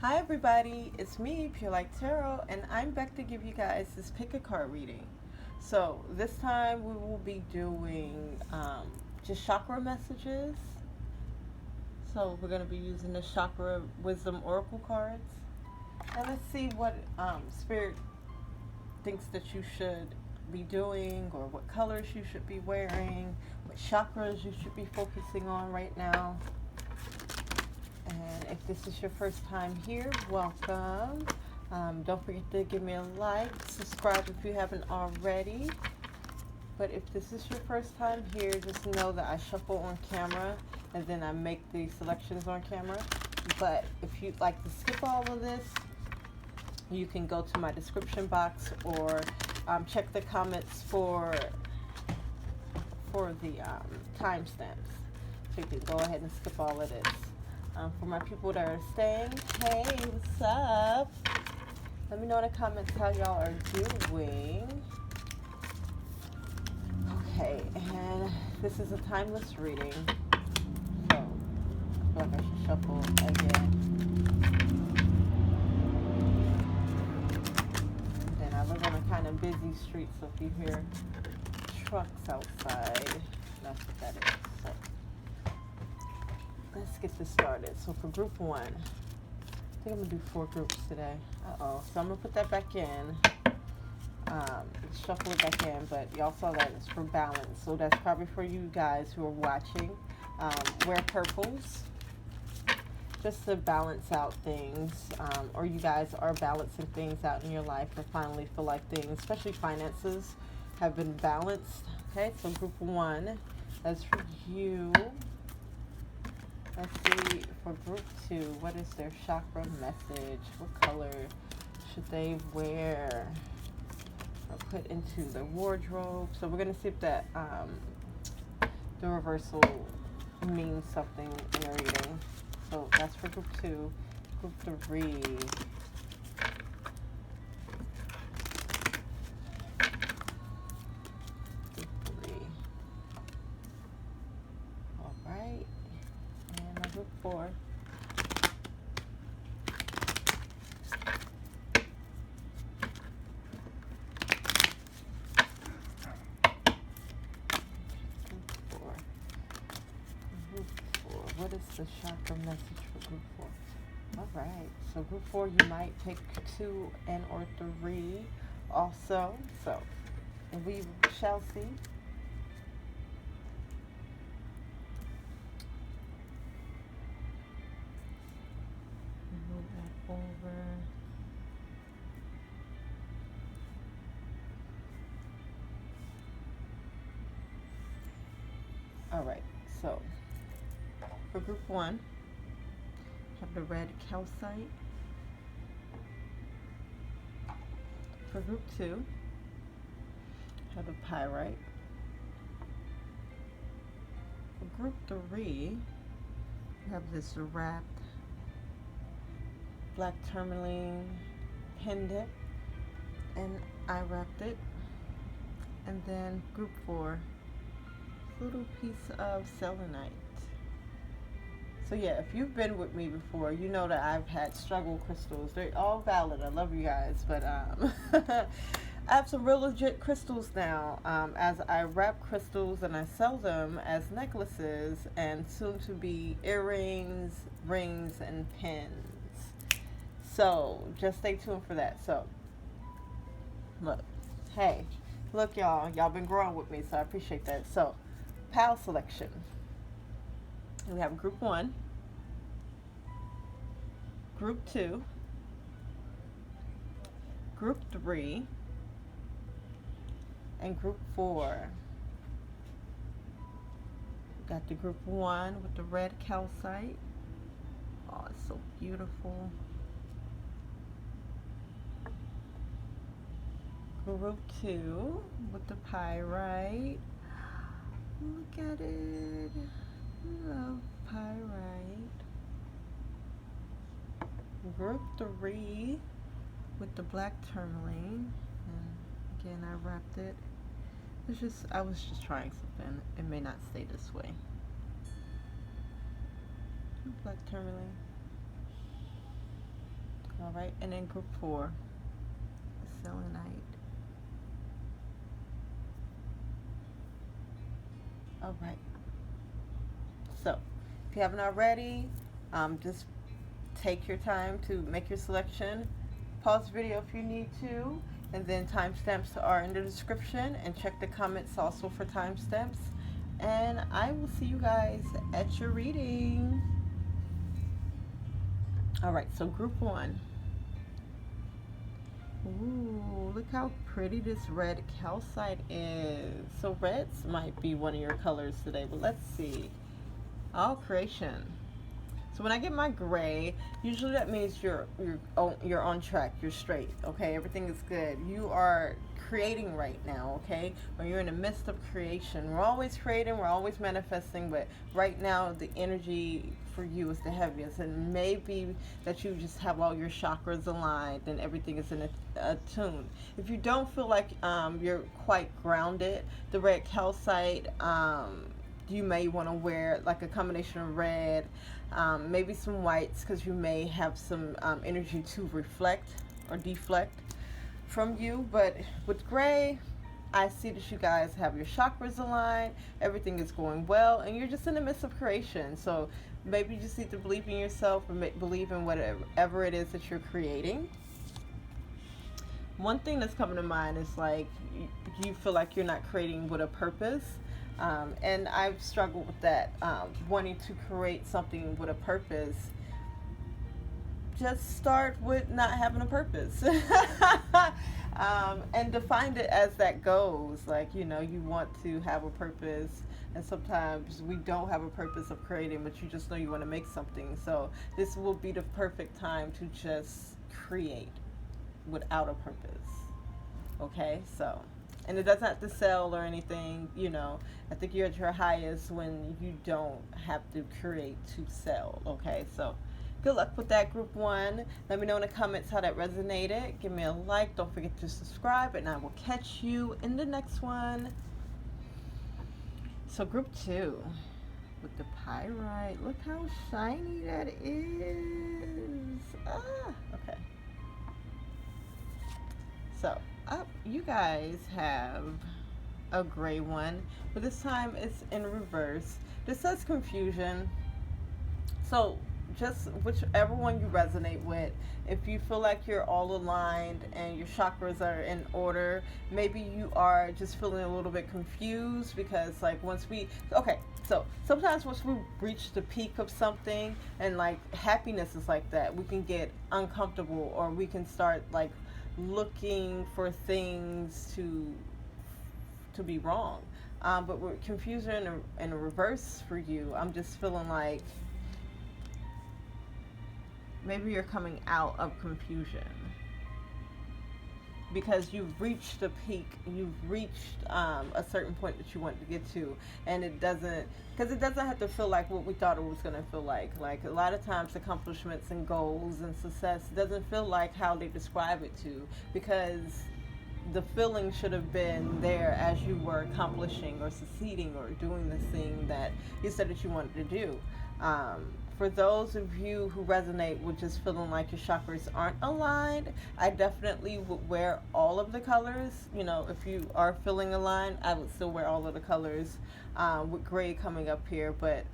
Hi everybody, it's me, Pure Like Tarot, and I'm back to give you guys this pick a card reading. So this time we will be doing just chakra messages. So we're going to be using the Chakra Wisdom Oracle cards. And let's see what Spirit thinks that you should be doing, or what colors you should be wearing, what chakras you should be focusing on right now. And if this is your first time here, welcome. Don't forget to give me a like, subscribe if you haven't already. But if this is your first time here, just know that I shuffle on camera and then I make the selections on camera. But if you'd like to skip all of this, you can go to my description box or check the comments for the timestamps. So you can go ahead and skip all of this. For my people that are staying, hey, what's up? Let me know in the comments how y'all are doing. Okay, and this is a timeless reading, so I feel like I should shuffle again. And then I live on a kind of busy street, so if you hear trucks outside, that's what that is. So let's get this started. So for group one, I think I'm gonna do 4 groups today. So I'm gonna put that back in. Shuffle it back in, but y'all saw that it's for balance. So that's probably for you guys who are watching. Wear purples just to balance out things, or you guys are balancing things out in your life, or finally feel like things, especially finances, have been balanced. Okay, so group one, that's for you. Let's see, for group two, what is their chakra message? What color should they wear or put into their wardrobe? So we're going to see if that the reversal means something in your reading. So that's for group two. Group three. All right. And my group 4. What is the chakra message for group 4? All right. So group 4, you might pick 2 and or 3 also. So we shall see. Move that over. All right. So for group 1, have the red calcite. For group 2, have the pyrite. For group 3, you have this wrapped black tourmaline pendant, and I wrapped it. And then group 4, little piece of selenite. So yeah, if you've been with me before, you know that I've had struggle crystals. They're all valid. I love you guys, but I have some real legit crystals now, as I wrap crystals and I sell them as necklaces and soon to be earrings, rings, and pins. So just stay tuned for that. So look, hey, look y'all been growing with me, so I appreciate that. So PAL selection. We have group 1, group 2, group 3, and group 4. We got the group 1 with the red calcite. Oh, it's so beautiful. Group 2 with the pyrite. Look at it. Love pyrite. Group 3 with the black tourmaline, and again I wrapped it. I was just trying something. It may not stay this way. Black tourmaline. All right, and then group 4, selenite. All right. So, if you haven't already, just take your time to make your selection. Pause the video if you need to, and then timestamps are in the description, and check the comments also for timestamps. And I will see you guys at your reading. All right, so group 1. Ooh, look how pretty this red calcite is. So reds might be one of your colors today, but let's see. All creation. So when I get my gray, usually that means you're on track, you're straight, okay? Everything is good. You are creating right now, okay? Or you're in the midst of creation. We're always creating, we're always manifesting, but right now the energy for you is the heaviest. And maybe that you just have all your chakras aligned and everything is in a tune. If you don't feel like you're quite grounded, the red calcite, you may want to wear like a combination of red, maybe some whites, because you may have some energy to reflect or deflect from you. But with gray, I see that you guys have your chakras aligned, everything is going well, and you're just in the midst of creation. So maybe you just need to believe in yourself and believe in whatever it is that you're creating. One thing that's coming to mind is like you feel like you're not creating with a purpose. And I've struggled with that, wanting to create something with a purpose. Just start with not having a purpose. And define it as that goes. Like, you want to have a purpose, and sometimes we don't have a purpose of creating, but you just know you want to make something. So this will be the perfect time to just create without a purpose. Okay, so. And it doesn't have to sell or anything, I think you're at your highest when you don't have to create to sell, okay? So good luck with that, group 1. Let me know in the comments how that resonated. Give me a like. Don't forget to subscribe, and I will catch you in the next one. So group 2 with the pyrite. Look how shiny that is. Okay. So you guys have a gray one, but this time it's in reverse. This says confusion. So just whichever one you resonate with, if you feel like you're all aligned and your chakras are in order, maybe you are just feeling a little bit confused, because like so sometimes once we reach the peak of something, and like happiness is like that, we can get uncomfortable, or we can start like looking for things to be wrong. But with confusion in a reverse for you, I'm just feeling like maybe you're coming out of confusion because you've reached the peak, you've reached a certain point that you want to get to, and it doesn't have to feel like what we thought it was going to feel like. Like a lot of times accomplishments and goals and success doesn't feel like how they describe it to, because the feeling should have been there as you were accomplishing or succeeding or doing this thing that you said that you wanted to do. For those of you who resonate with just feeling like your chakras aren't aligned, I definitely would wear all of the colors. If you are feeling aligned, I would still wear all of the colors, with gray coming up here. But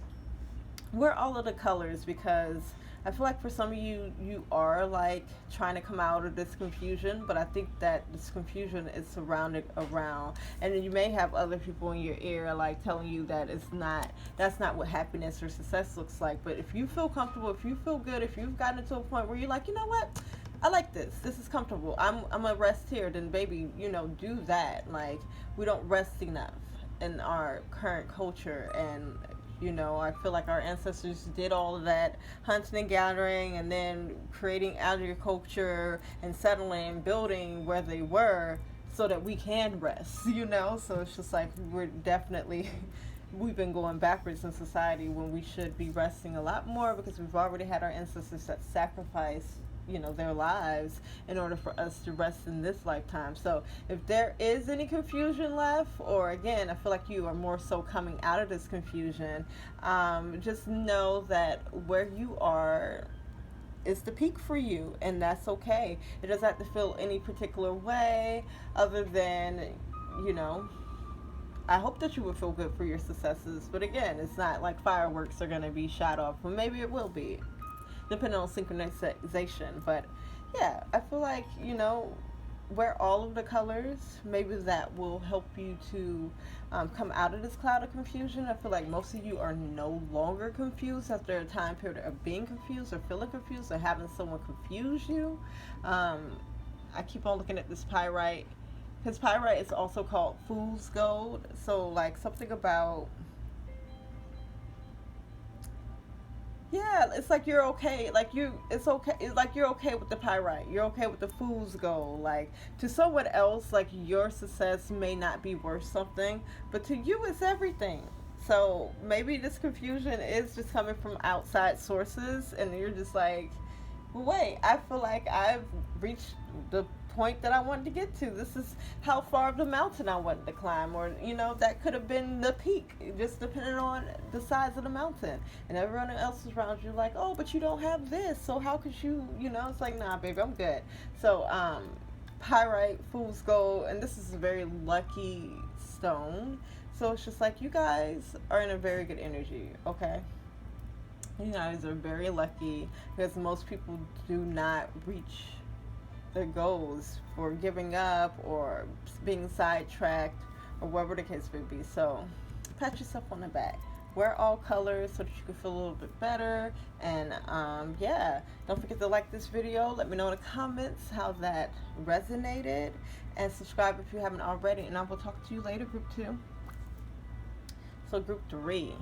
wear all of the colors, because I feel like for some of you, you are like trying to come out of this confusion, but I think that this confusion is surrounded around, and then you may have other people in your ear like telling you that that's not what happiness or success looks like. But if you feel comfortable, if you feel good, if you've gotten to a point where you're like, you know what, I like this is comfortable, I'm gonna rest here, then baby, do that. Like, we don't rest enough in our current culture, and I feel like our ancestors did all of that hunting and gathering, and then creating agriculture and settling and building where they were so that we can rest, So it's just like we've been going backwards in society when we should be resting a lot more, because we've already had our ancestors that sacrificed their lives in order for us to rest in this lifetime. So if there is any confusion left, or again, I feel like you are more so coming out of this confusion, just know that where you are it's the peak for you, and that's okay. It doesn't have to feel any particular way other than, you know, I hope that you would feel good for your successes. But again, it's not like fireworks are going to be shot off. Well, maybe it will be, depending on synchronization. But yeah, I feel like, wear all of the colors. Maybe that will help you to come out of this cloud of confusion. I feel like most of you are no longer confused after a time period of being confused or feeling confused or having someone confuse you. I keep on looking at this pyrite, because pyrite is also called fool's gold. So like something about, yeah, it's like you're okay. It's okay. It's like you're okay with the pyrite. You're okay with the fool's gold. Like to someone else, like your success may not be worth something, but to you, it's everything. So maybe this confusion is just coming from outside sources, and you're just like, wait, I feel like I've reached the point that I wanted to get to. This is how far of the mountain I wanted to climb, or that could have been the peak, just depending on the size of the mountain. And everyone else is around you like, oh, but you don't have this, so how could you? It's like, nah, baby, I'm good. So, pyrite, fool's gold, and this is a very lucky stone. So it's just like you guys are in a very good energy, okay? You guys are very lucky because most people do not reach their goals for giving up or being sidetracked or whatever the case may be. So pat yourself on the back. Wear all colors so that you can feel a little bit better. And yeah, don't forget to like this video. Let me know in the comments how that resonated. And subscribe if you haven't already. And I will talk to you later, group 2. So group 3.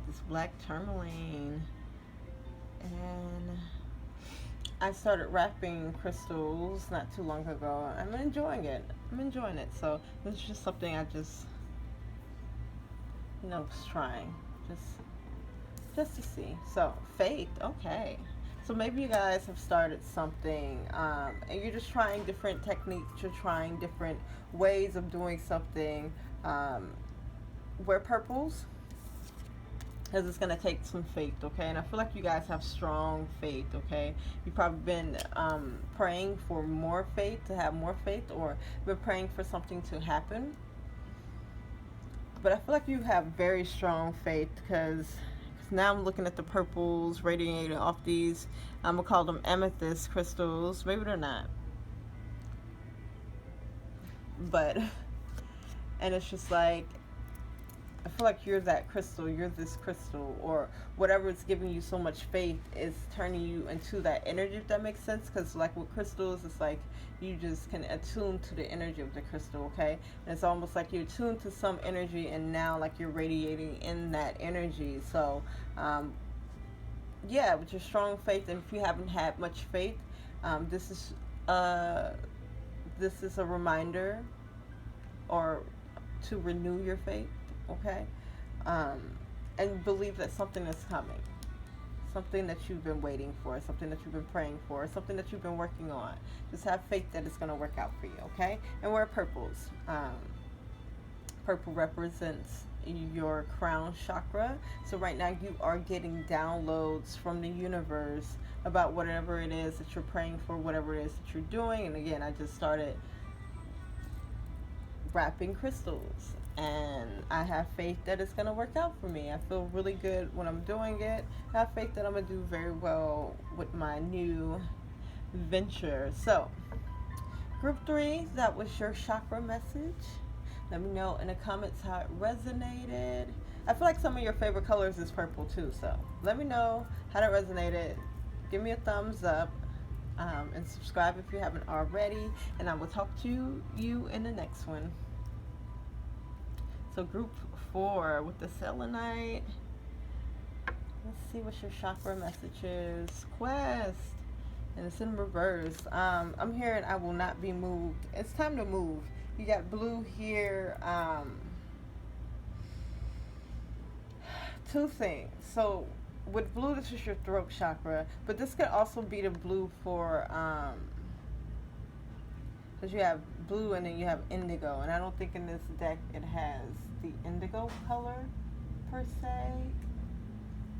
This black tourmaline, and I started wrapping crystals not too long ago. I'm enjoying it. So this is just something I just was trying just to see. So faith, okay. So maybe you guys have started something, and you're just trying different techniques. You're trying different ways of doing something. Wear purples, because it's going to take some faith, okay? And I feel like you guys have strong faith, okay? You've probably been praying for more faith, to have more faith, or been praying for something to happen. But I feel like you have very strong faith, because now I'm looking at the purples radiating off these, I'm going to call them amethyst crystals. Maybe they're not. But, and it's just like, I feel like you're that crystal, you're this crystal, or whatever is giving you so much faith is turning you into that energy, if that makes sense. Because like with crystals, it's like you just can attune to the energy of the crystal, okay? And it's almost like you're attuned to some energy, and now like you're radiating in that energy. So yeah, with your strong faith, and if you haven't had much faith, this is a reminder, or to renew your faith. Okay, and believe that something is coming, something that you've been waiting for, something that you've been praying for, something that you've been working on. Just have faith that it's going to work out for you, okay? And wear purples. Purple represents your crown chakra. So right now you are getting downloads from the universe about whatever it is that you're praying for, whatever it is that you're doing. And again, I just started wrapping crystals, and I have faith that it's going to work out for me. I feel really good when I'm doing it. I have faith that I'm going to do very well with my new venture. So, group 3, that was your chakra message. Let me know in the comments how it resonated. I feel like some of your favorite colors is purple too, so let me know how that resonated. Give me a thumbs up, and subscribe if you haven't already, and I will talk to you in the next one. So group 4 with the selenite. Let's see what your chakra message is. Quest. And it's in reverse. I'm hearing I will not be moved. It's time to move. You got blue here. 2 things. So with blue, this is your throat chakra. But this could also be the blue for, because you have blue and then you have indigo. And I don't think in this deck it has the indigo color per se.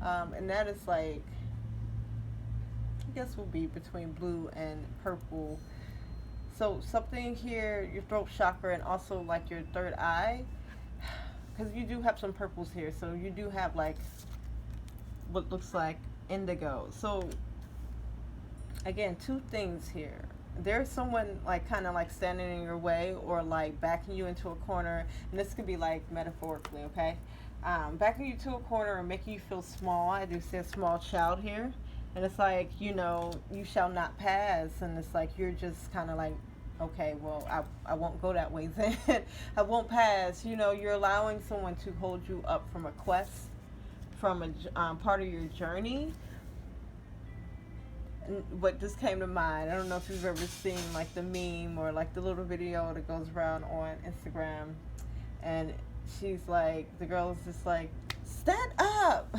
And that is like guess will be between blue and purple. So something here, your throat chakra, and also like your third eye, because you do have some purples here. So you do have like what looks like indigo. So again, two things here. There's someone like kind of like standing in your way or like backing you into a corner, and this could be like metaphorically, okay? Backing you to a corner and making you feel small. I do see a small child here, and it's like, you shall not pass, and it's like you're just kind of like, okay, well, I won't go that way then. I won't pass. You're allowing someone to hold you up from a quest, from a part of your journey. What just came to mind, I don't know if you've ever seen like the meme or like the little video that goes around on Instagram, and she's like, the girl is just like, stand up,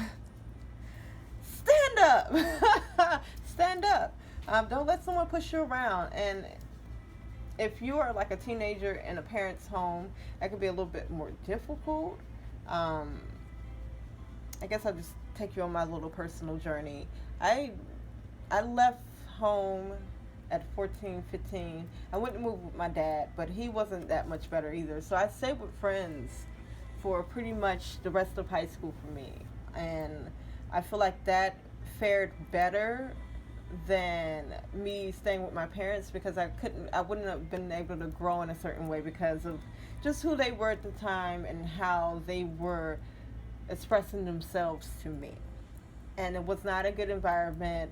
stand up, stand up. Don't let someone push you around. And if you are like a teenager in a parent's home, that could be a little bit more difficult. I guess I'll just take you on my little personal journey. I left home at 14, 15. I went to move with my dad, but he wasn't that much better either. So I stayed with friends for pretty much the rest of high school for me. And I feel like that fared better than me staying with my parents, because I wouldn't have been able to grow in a certain way because of just who they were at the time and how they were expressing themselves to me. And it was not a good environment.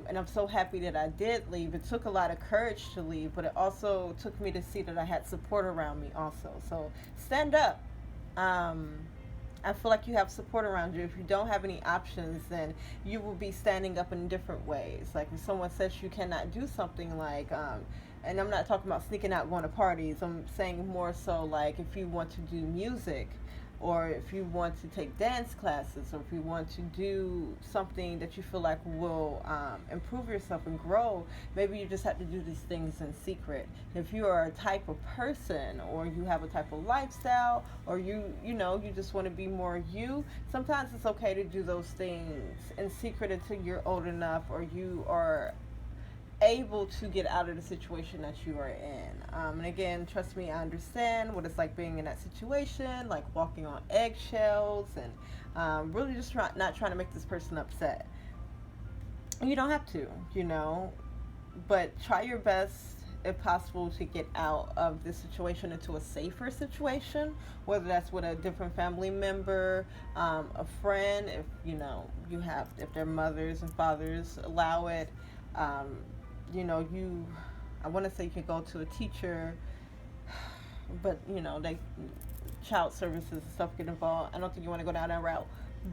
And I'm so happy that I did leave. It took a lot of courage to leave, but it also took me to see that I had support around me also. So stand up. I feel like you have support around you. If you don't have any options, then you will be standing up in different ways. Like if someone says you cannot do something, like, and I'm not talking about sneaking out going to parties. I'm saying more so like if you want to do music, or if you want to take dance classes, or if you want to do something that you feel like will improve yourself and grow, maybe you just have to do these things in secret. If you are a type of person, or you have a type of lifestyle, or you just want to be more you, sometimes it's okay to do those things in secret until you're old enough, or you are able to get out of the situation that you are in. And again, trust me, I understand what it's like being in that situation, like walking on eggshells, and really just not trying to make this person upset. You don't have to, but try your best, if possible, to get out of this situation into a safer situation, whether that's with a different family member, a friend, if if their mothers and fathers allow it. I want to say you could go to a teacher, but they child services and stuff get involved. I don't think you want to go down that route,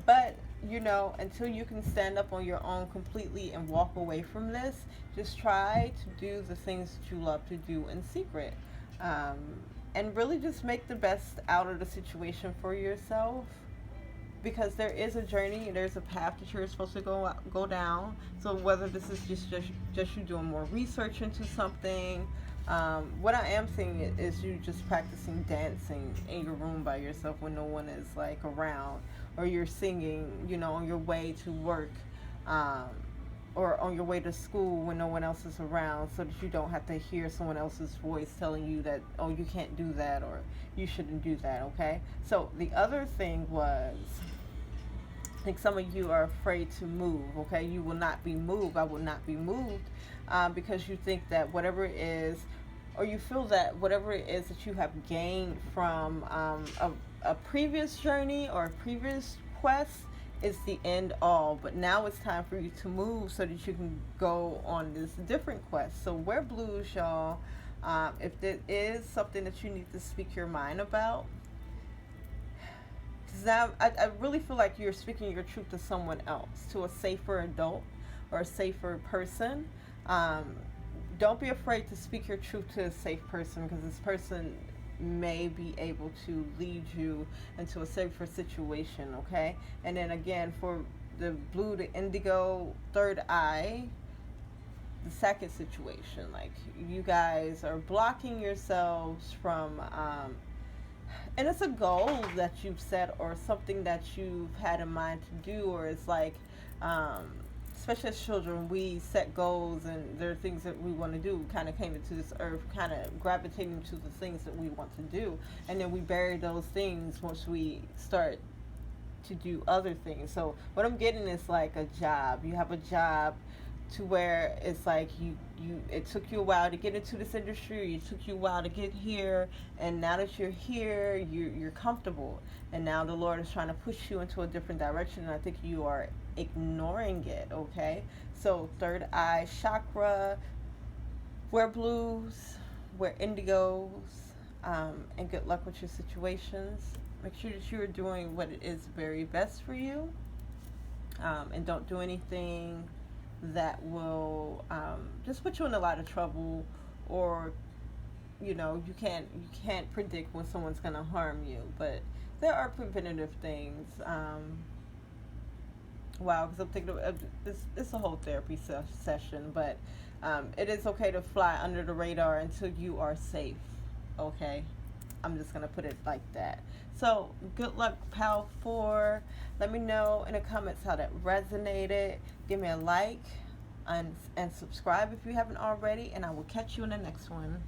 but until you can stand up on your own completely and walk away from this, just try to do the things that you love to do in secret, and really just make the best out of the situation for yourself. Because there is a journey, there's a path that you're supposed to go down. So whether this is just you doing more research into something, what I am seeing is you just practicing dancing in your room by yourself when no one is like around, or you're singing, on your way to work, or on your way to school when no one else is around, so that you don't have to hear someone else's voice telling you that, oh, you can't do that, or you shouldn't do that, okay? So the other thing was, I think some of you are afraid to move, okay? You will not be moved. I will not be moved, because you think that whatever it is, or you feel that whatever it is that you have gained from a previous journey or a previous quest is the end all. But now it's time for you to move so that you can go on this different quest. So wear blues, y'all. If there is something that you need to speak your mind about, because I really feel like you're speaking your truth to someone else, to a safer adult or a safer person. Don't be afraid to speak your truth to a safe person, because this person may be able to lead you into a safer situation, okay? And then again, for the blue, the indigo, third eye, the second situation, like you guys are blocking yourselves from, and it's a goal that you've set or something that you've had in mind to do, or it's like especially as children, we set goals and there are things that we want to do. We kind of came into this earth kind of gravitating to the things that we want to do. And then we bury those things once we start to do other things. So what I'm getting is like a job. You have a job to where it's like it took you a while to get into this industry, it took you a while to get here, and now that you're here, you're comfortable, and now the Lord is trying to push you into a different direction, and I think you are ignoring it. Okay, so third eye chakra, wear blues, wear indigos, and good luck with your situations. Make sure that you are doing what is very best for you, and don't do anything that will just put you in a lot of trouble, or you can't predict when someone's going to harm you, but there are preventative things. Wow, because I'm thinking of this. It's a whole therapy session, but it is okay to fly under the radar until you are safe. Okay, I'm just gonna put it like that. So good luck, pal 4. Let me know in the comments how that resonated. Give me a like and subscribe if you haven't already, and I will catch you in the next one.